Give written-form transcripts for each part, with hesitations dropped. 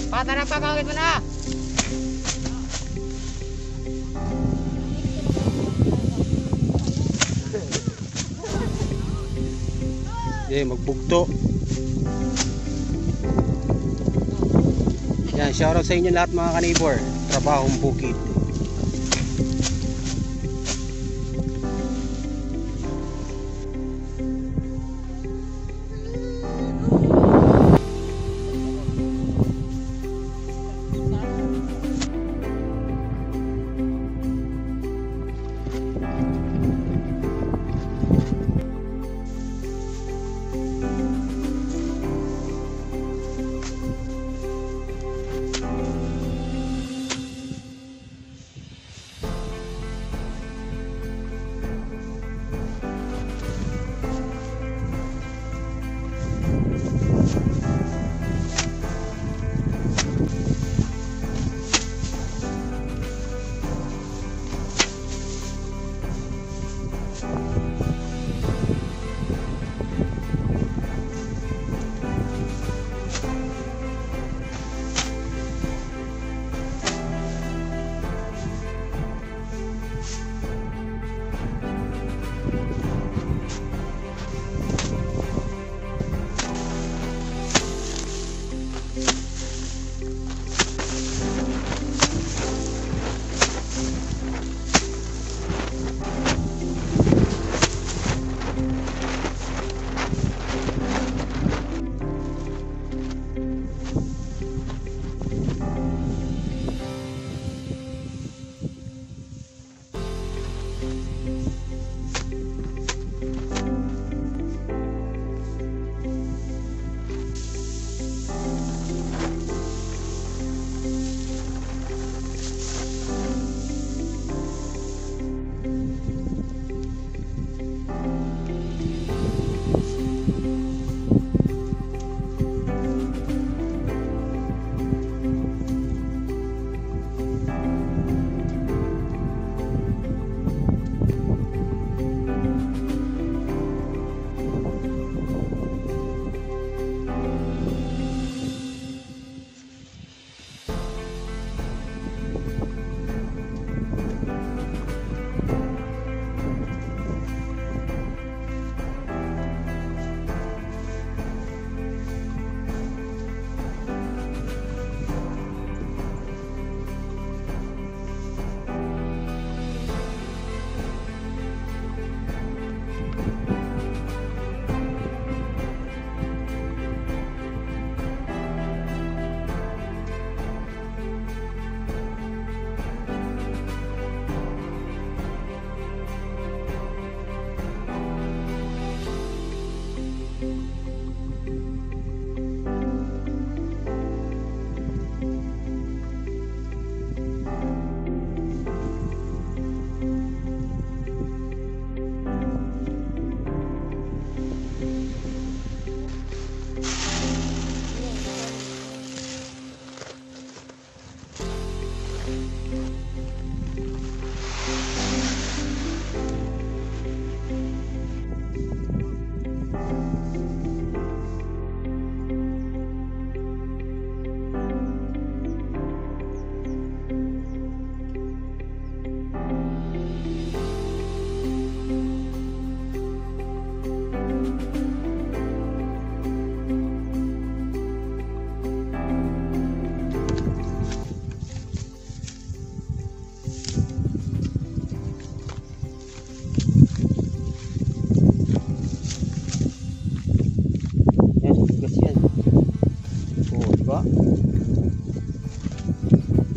Patara pa, kawit mo na. Magbugto. Yan, shoutout sa inyo lahat mga ka-neighbor. Trabahong bukid.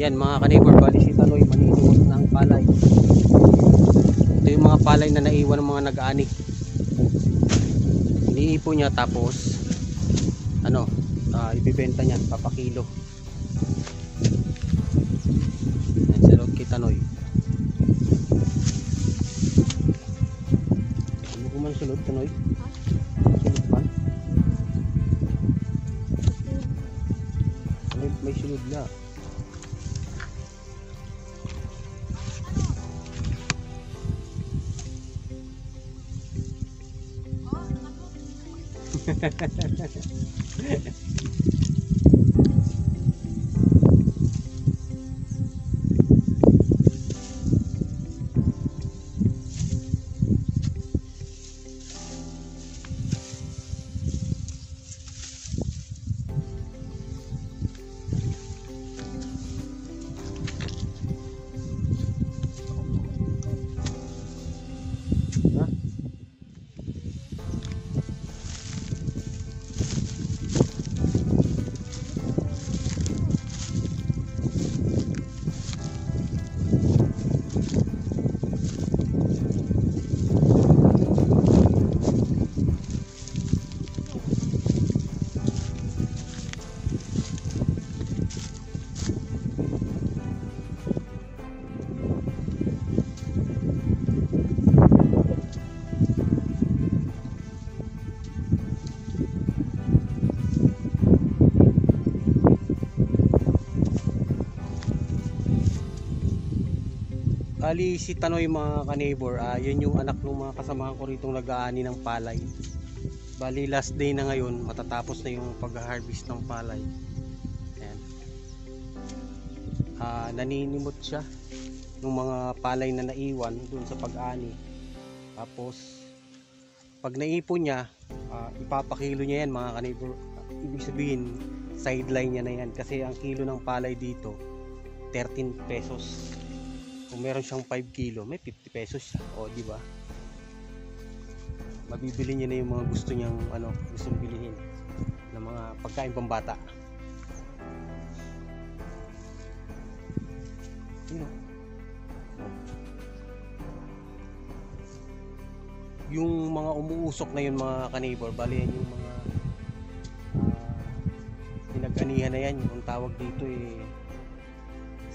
Yan mga ka-neighbor, bali si Tanoy maniniwot ng palay. Ito yung mga palay na naiwan ng mga nag-aani. Iniipon niya tapos ibibenta niya papakilo. Yan sa loob kay Tanoy. Ano ko man sulod Tanoy? Sulod pa? May sulod na. Ali si Tanoy mga ka-neighbor, yan yung anak ng mga kasamahan ko rito nag-aani ng palay. Bali last day na ngayon, matatapos na yung pag-harvest ng palay. Ayan. Naninimot siya ng mga palay na naiwan dun sa pag-ani. Tapos pag naipon niya, ipapakilo niya yan mga ka-neighbor. Ibig sabihin sideline niya na yan kasi ang kilo ng palay dito 13 pesos. Kung meron siyang 5 kilo, may 50 pesos siya. O, di ba? Mabibili niya na yung mga gusto niyang gustong bilihin ng mga pagkain pambata. Yun. Yung mga umuusok na yun mga ka-neighbor, bali yan yung mga pinag-anihan na yan. Yung tawag dito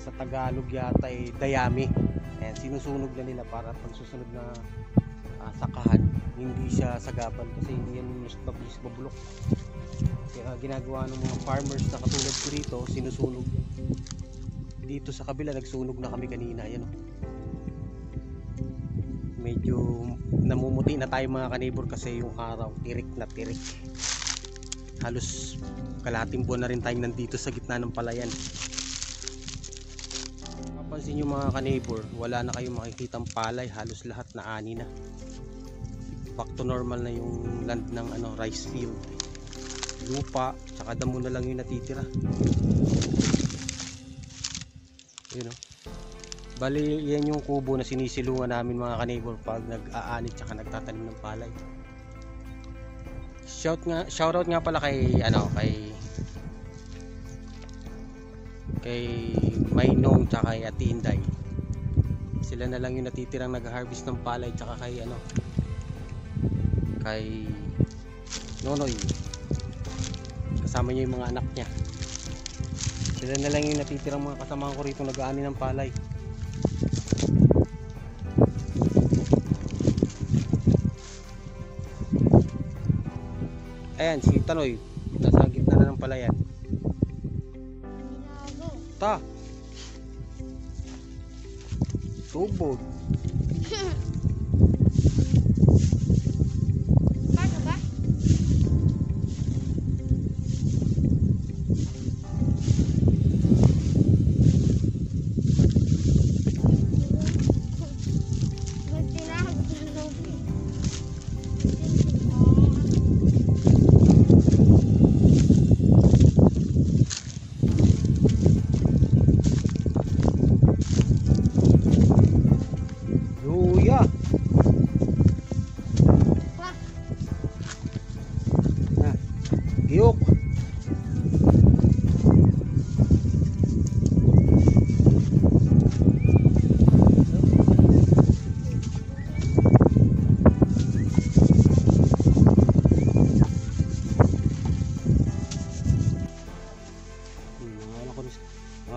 sa Tagalog yata dayami. Ayan, sinusunog na nila para pag susunod na sakahan, hindi siya sagapan kasi hindi yan mabilis mabulok. Kaya ginagawa ng mga farmers na katulad ko rito, sinusunog. Dito sa kabila, nagsunog na kami kanina. Yan, medyo namumuti na tayo mga ka-neighbor kasi yung araw, tirik na tirik. Halos kalahating buwan na rin tayong nandito sa gitna ng palayan. Pansin nyo mga ka-neighbor, wala na kayong makikitang palay, halos lahat na ani na. Back to normal na yung land ng rice field. Lupa, tsaka damo na lang yung natitira. Yun, bali yan yung kubo na sinisilungan namin mga ka-neighbor pag nag-aani tsaka nagtatanim ng palay. Shoutout nga pala kay kay Mainong tsaka kay Ate Inday. Sila na lang yung natitirang nag-harvest ng palay, tsaka kay Nonoy, kasama niya yung mga anak niya. Sila na lang yung natitirang mga kasamahan ko rito nag-aani ng palay. Ayan si Tanoy, nasa gitna na ng palayan. Ta tubog. Paano ba? Giyok.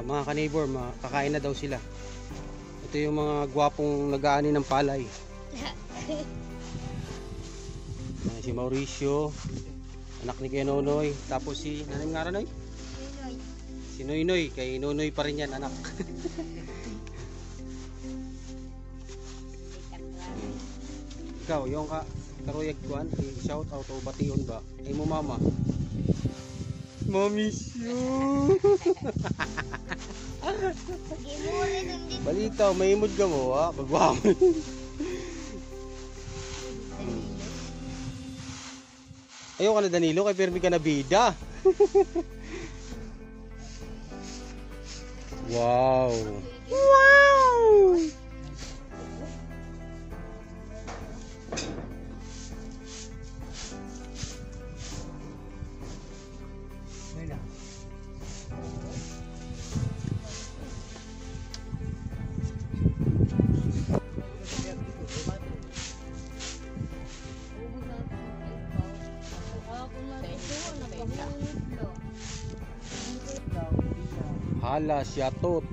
Mga ka-neighbor, kakain na daw sila. Ito yung mga gwapong nag-aani ng palay. Si Mauricio, anak ni Kuya Nonoy, tapos si nanay nga Nonoy? Si Noynoy, kay Nonoy pa rin yan anak. Ikaw, yung karuyag kuan, shout out o bation ba? Ay mo mama. Miss you. Balita, may imod ka mo ha, pagwamo. Ayaw ka na Danilo, kay Permi ka na bida. Wow. Wow. Hala siya tot.